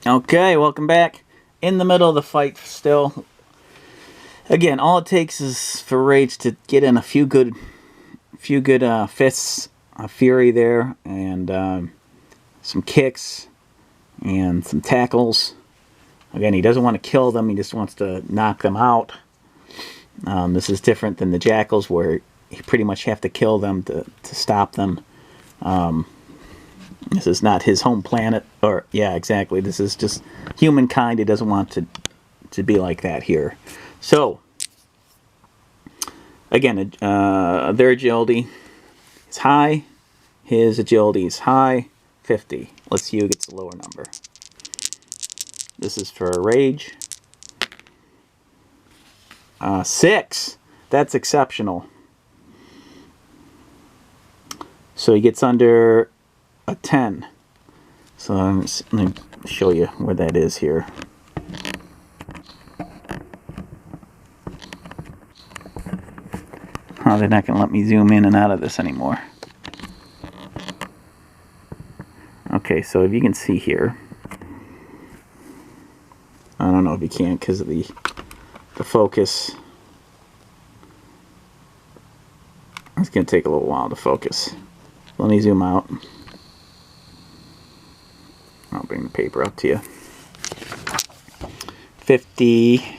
Okay, welcome back. In the middle of the fight still. Again, all it takes is for Rage to get in a few good fists of fury there, and some kicks and some tackles. Again, he doesn't want to kill them, he just wants to knock them out. This is different than the Jackals, where you pretty much have to kill them to stop them. This is not his home planet, or yeah, exactly. This is just humankind. He doesn't want to be like that here. So, again, their agility is high. His agility is high, 50. Let's see who gets the lower number. This is for Rage. 6. That's exceptional. So he gets under a 10. So let me show you where that is here. Oh, they're not going to let me zoom in and out of this anymore. Okay, so if you can see here, I don't know if you can because of the focus. It's going to take a little while to focus. Let me zoom out. I'll bring the paper up to you. 50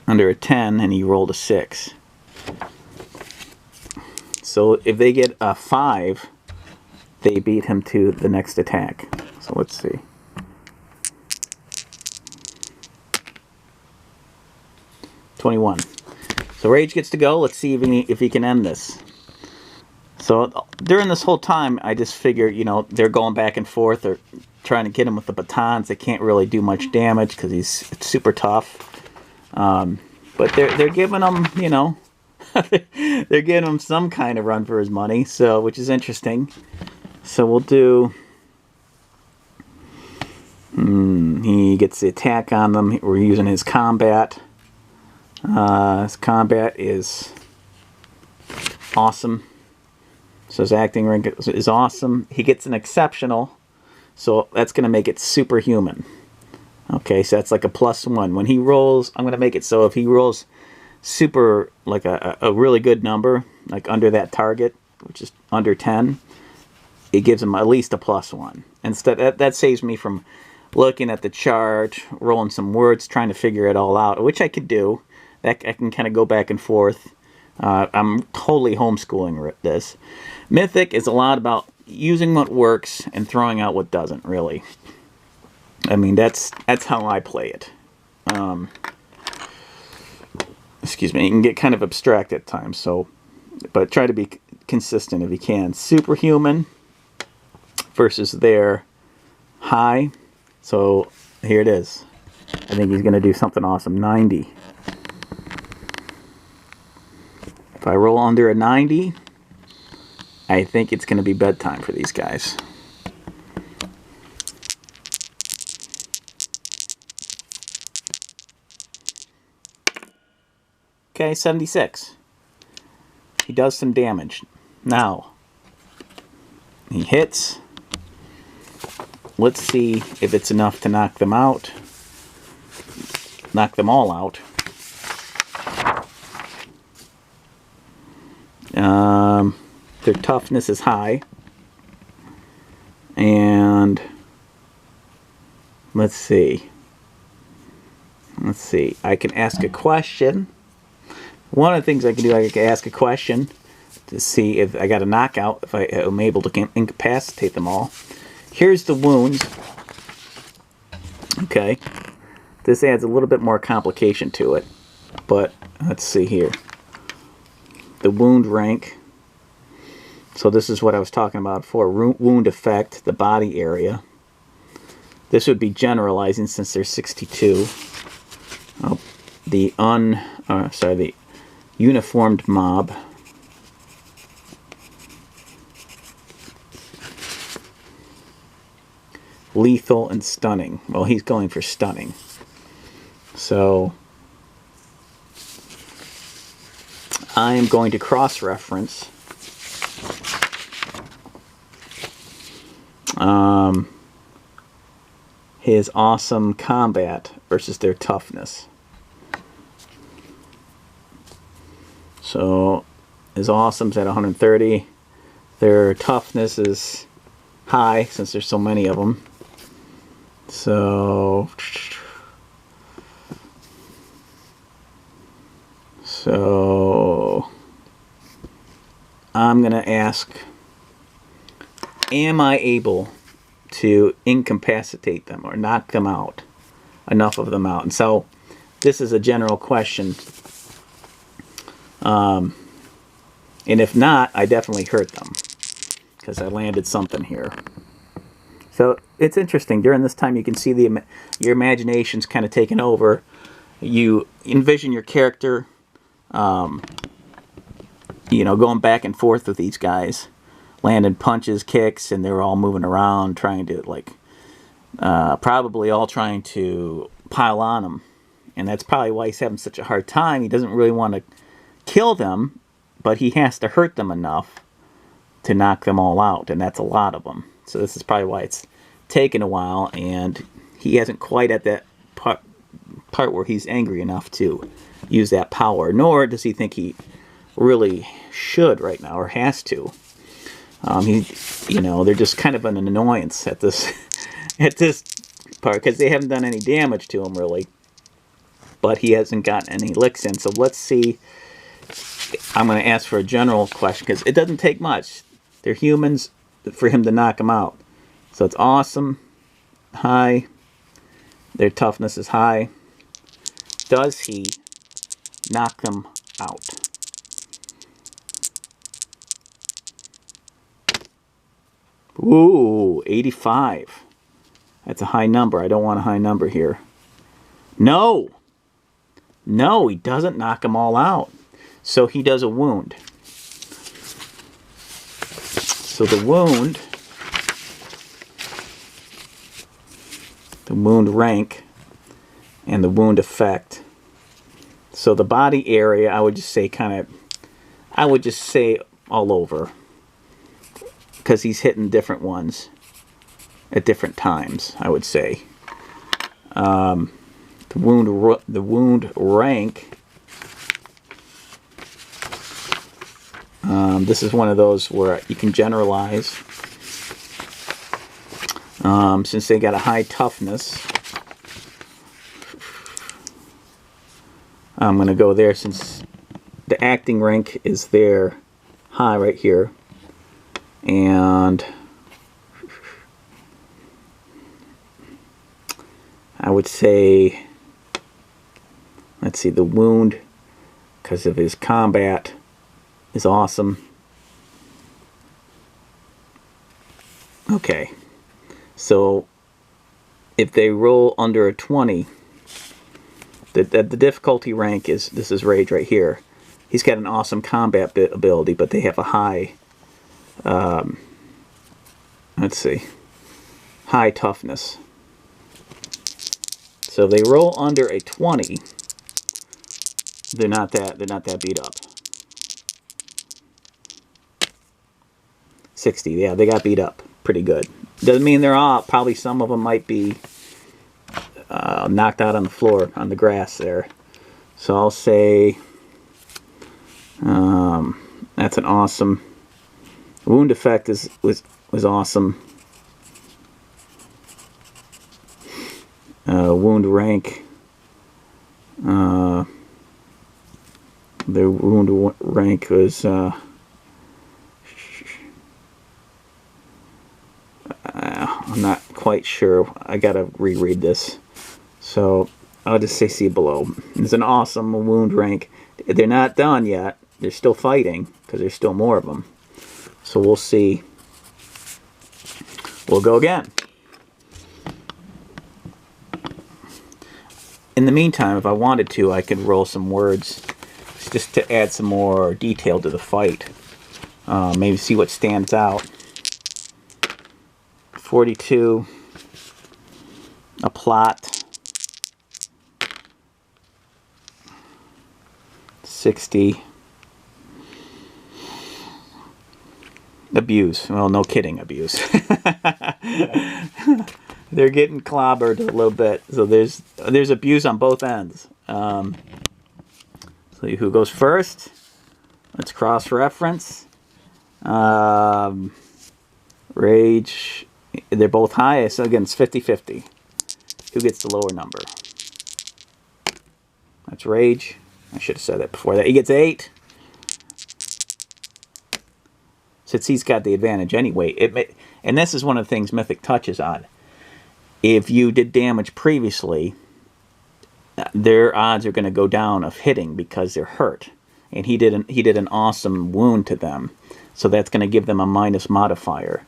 under a 10, and he rolled a 6. So if they get a 5, they beat him to the next attack. So let's see. $21. So Rage gets to go. Let's see if he can end this. So during this whole time, I just figured, you know, they're going back and forth. They're trying to get him with the batons. They can't really do much damage because he's super tough. But they're giving him, you know, they're giving him some kind of run for his money. So, which is interesting. So we'll do. He gets the attack on them. We're using his combat. His combat is awesome. So his acting rank is awesome. He gets an exceptional, so that's going to make it superhuman. Okay, so that's like a +1. When he rolls, I'm going to make it so if he rolls super, like a really good number, like under that target, which is under 10, it gives him at least a +1. Instead, that saves me from looking at the chart, rolling some words, trying to figure it all out, which I could do. I can kind of go back and forth. I'm totally homeschooling this. Mythic is a lot about using what works and throwing out what doesn't, really. I mean, that's how I play it. Excuse me, you can get kind of abstract at times, so, but try to be consistent if you can. Superhuman versus their high. So here it is. I think he's going to do something awesome. 90. If I roll under a 90, I think it's going to be bedtime for these guys. Okay, 76. He does some damage. Now, he hits. Let's see if it's enough to knock them out. Knock them all out. Their toughness is high. And let's see. I can ask a question. One of the things I can do, I can ask a question to see if I got a knockout, if I am able to incapacitate them all. Here's the wounds. Okay. This adds a little bit more complication to it. But let's see here. The wound rank. So this is what I was talking about for wound effect, the body area. This would be generalizing since there's 62. Oh, the uniformed mob. Lethal and stunning. Well, he's going for stunning. So I am going to cross-reference his awesome combat versus their toughness. So his awesome's at 130. Their toughness is high since there's so many of them. So I'm gonna ask, am I able to incapacitate them or knock them out, enough of them out? And so this is a general question. And if not, I definitely hurt them because I landed something here. So it's interesting. During this time, you can see your imagination's kind of taken over. You envision your character, you know, going back and forth with these guys, landing punches, kicks, and they're all moving around, trying to, like, probably all trying to pile on him. And that's probably why he's having such a hard time. He doesn't really want to kill them, but he has to hurt them enough to knock them all out, and that's a lot of them. So this is probably why it's taken a while, and he hasn't quite at that part where he's angry enough to use that power, nor does he think he really should right now or has to. You know, they're just kind of an annoyance at this at this part because they haven't done any damage to him really, but he hasn't gotten any licks in. So let's see. I'm going to ask for a general question because it doesn't take much. They're humans for him to knock them out. So it's awesome, high. Their toughness is high. Does he knock them out? Ooh, 85. That's a high number. I don't want a high number here. No. No, he doesn't knock them all out. So he does a wound. So the wound rank, and the wound effect. So the body area, I would just say all over. Because he's hitting different ones at different times, I would say. The wound rank. This is one of those where you can generalize. Since they got a high toughness, I'm going to go there since the acting rank is there high right here. And I would say, let's see, the wound, because of his combat, is awesome. Okay, so if they roll under a 20, the difficulty rank is, this is Rage right here. He's got an awesome combat ability, but they have a high, let's see, high toughness. So they roll under a 20. They're not that beat up. 60, yeah, they got beat up pretty good. Doesn't mean they're all. Probably some of them might be knocked out on the floor, on the grass there. So I'll say that's an awesome. Wound effect was awesome. Wound rank. Their wound rank was. I'm not quite sure. I gotta reread this. So I'll just say see below. It's an awesome wound rank. They're not done yet. They're still fighting because there's still more of them. So we'll see. We'll go again. In the meantime, if I wanted to, I could roll some words just to add some more detail to the fight. Maybe see what stands out. 42. A plot. 60. Abuse. Well, no kidding, abuse. They're getting clobbered a little bit. So there's abuse on both ends. So who goes first? Let's cross-reference. Rage. They're both high. So again, it's 50-50. Who gets the lower number? That's Rage. I should have said that before that. He gets 8. Since he's got the advantage anyway. And this is one of the things Mythic touches on. If you did damage previously, their odds are going to go down of hitting because they're hurt. And he did an awesome wound to them. So that's going to give them a minus modifier.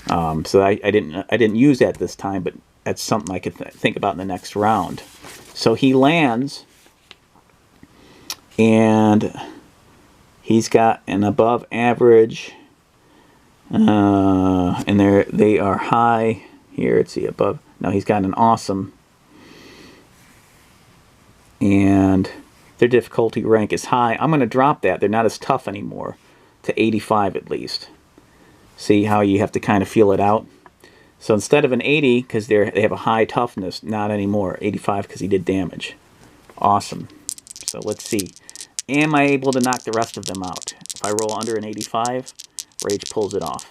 So I didn't use that this time, but that's something I could think about in the next round. So he lands, and he's got an above average, and they are high. Here, let's see, above. No, he's got an awesome, and their difficulty rank is high. I'm going to drop that. They're not as tough anymore, to 85 at least. See how you have to kind of feel it out? So instead of an 80, because they have a high toughness, not anymore. 85 because he did damage. Awesome. So let's see. Am I able to knock the rest of them out? If I roll under an 85, Rage pulls it off.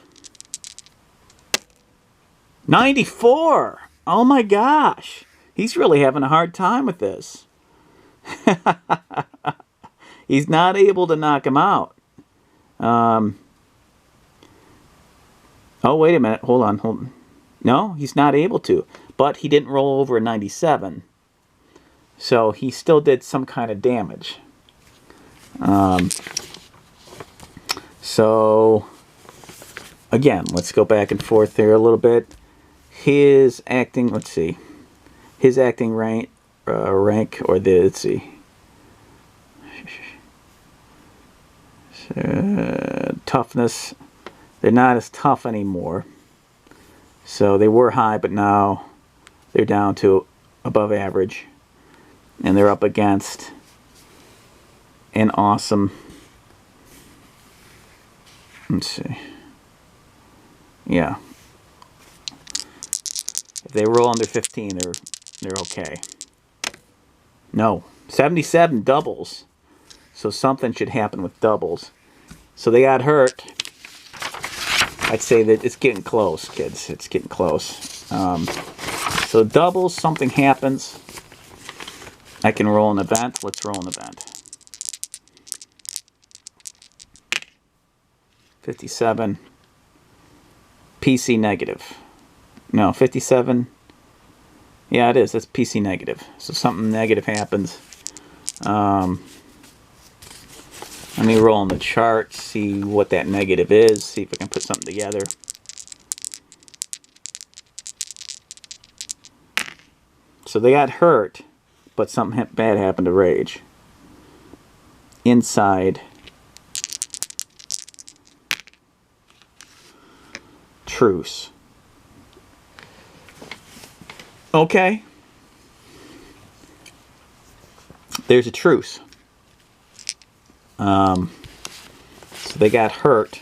94! Oh my gosh! He's really having a hard time with this. He's not able to knock him out. Oh, wait a minute. Hold on. No, he's not able to. But he didn't roll over a 97. So he still did some kind of damage. So, again, let's go back and forth there a little bit. His acting, let's see. His acting rank, let's see. Toughness. They're not as tough anymore. So they were high, but now they're down to above average. And they're up against an awesome... Let's see. Yeah. If they roll under 15, they're okay. No. 77 doubles. So something should happen with doubles. So they got hurt. I'd say that it's getting close, kids. It's getting close. So doubles, something happens. I can roll an event. Let's roll an event. 57. PC negative. No, 57. Yeah, it is. That's PC negative. So something negative happens. Let me roll on the chart, see what that negative is, see if I can put something together. So they got hurt, but something bad happened to Rage. Inside. Truce. Okay. There's a truce. So they got hurt.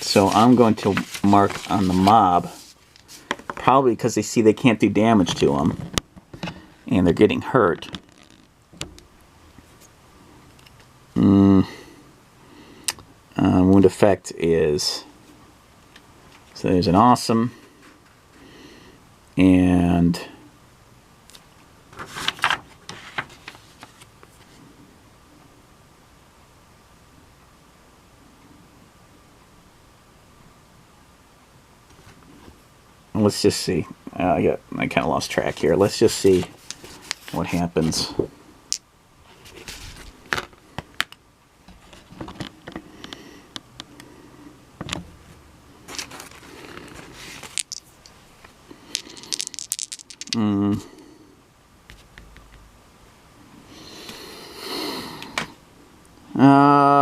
So I'm going to mark on the mob. Probably because they see they can't do damage to them. And they're getting hurt. Wound effect is... So there's an awesome. And... let's just see. I kind of lost track here. Let's just see what happens.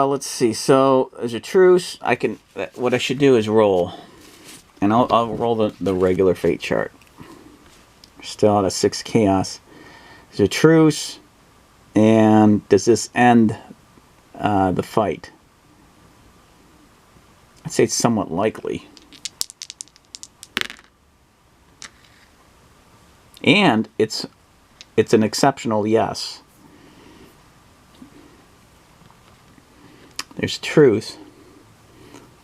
Let's see. So there's a truce. What I should do is roll. And I'll roll the regular fate chart. Still out of 6 chaos. There's a truce. And does this end the fight? I'd say it's somewhat likely. And it's an exceptional yes. There's truth,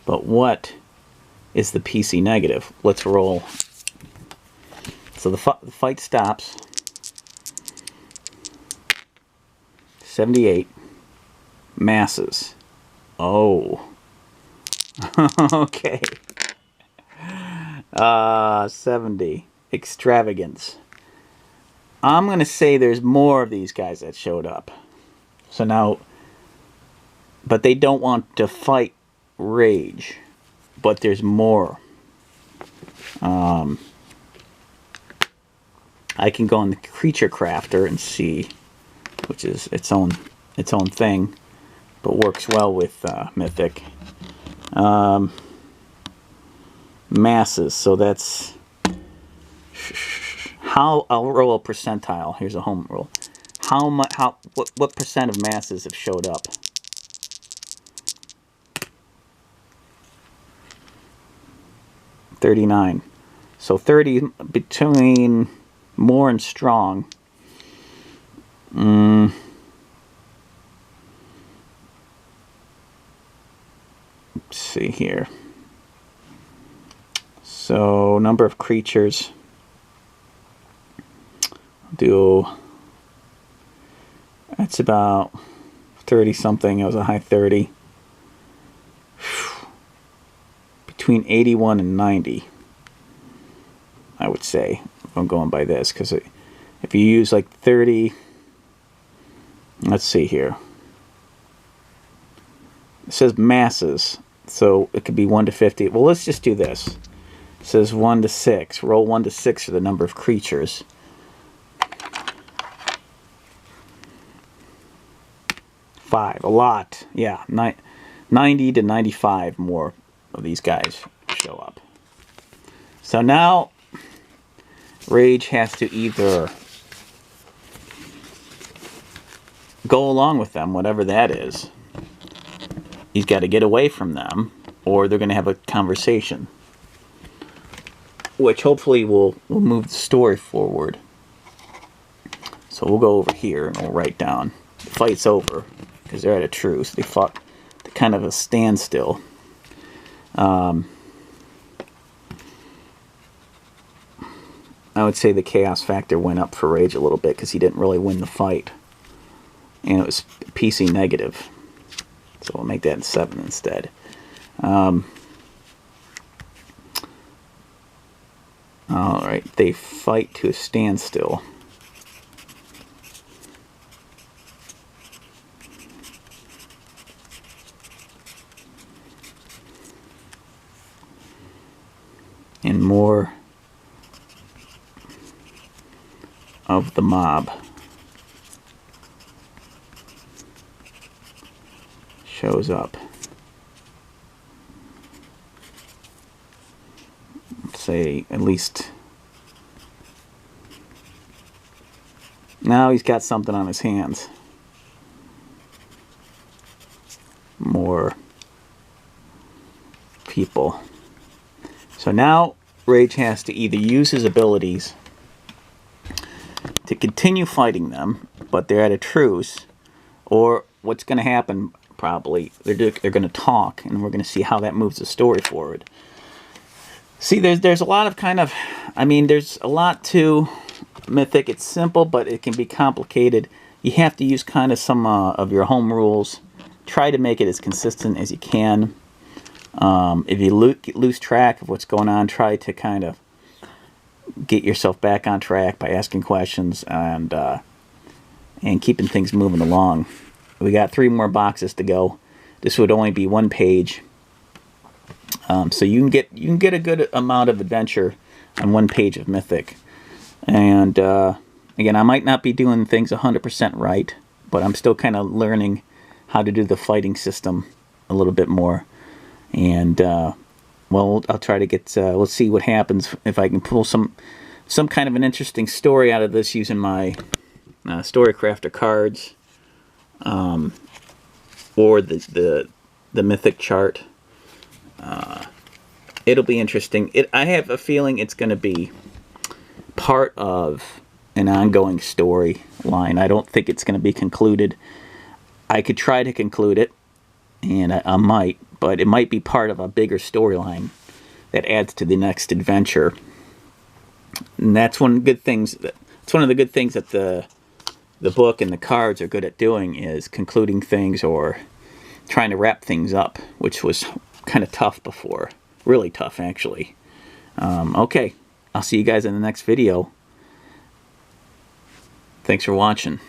but what is the PC negative? Let's roll. So the fight stops. 78. Masses. Oh. Okay. 70. Extravagance. I'm going to say there's more of these guys that showed up. So now, but they don't want to fight Rage. But there's more. I can go on the Creature Crafter and see, which is its own thing, but works well with Mythic. Masses, so that's how I'll roll a percentile. Here's a home rule. What percent of masses have showed up? $39. So 30 between more and strong. Let's see here. So number of creatures. That's about 30 something. It was a high 30. Between 81 and 90, I would say, if I'm going by this, because if you use like 30, let's see here. It says masses, so it could be 1 to 50. Well, let's just do this. It says 1 to 6. Roll 1 to 6 for the number of creatures. Five, a lot. Yeah, 90 to 95 more of these guys show up. So now Rage has to either go along with them, whatever that is. He's got to get away from them, or they're going to have a conversation, which hopefully will move the story forward. So we'll go over here and we'll write down the fight's over because they're at a truce. They fought to kind of a standstill. I would say the chaos factor went up for Rage a little bit because he didn't really win the fight. And it was PC negative. So we'll make that 7 instead. Alright, they fight to a standstill. And more of the mob shows up. Let's say at least now he's got something on his hands. More people. So now Rage has to either use his abilities to continue fighting them, but they're at a truce, or what's going to happen probably, they're going to talk, and we're going to see how that moves the story forward. See, there's a lot of kind of, I mean, there's a lot to Mythic. It's simple, but it can be complicated. You have to use kind of some of your home rules. Try to make it as consistent as you can. If you lose track of what's going on, try to kind of get yourself back on track by asking questions and keeping things moving along. We got 3 more boxes to go. This would only be 1 page, so you can get a good amount of adventure on 1 page of Mythic. And again, I might not be doing things 100% right, but I'm still kind of learning how to do the fighting system a little bit more. And well, I'll try to get. Let's see what happens if I can pull some kind of an interesting story out of this using my Story Crafter cards, or the Mythic chart. It'll be interesting. I have a feeling it's going to be part of an ongoing storyline. I don't think it's going to be concluded. I could try to conclude it, and I might, but it might be part of a bigger storyline that adds to the next adventure. And that's one of the good things. It's one of the good things that the book and the cards are good at doing, is concluding things or trying to wrap things up, which was kind of tough before. Really tough, actually. Okay, I'll see you guys in the next video. Thanks for watching.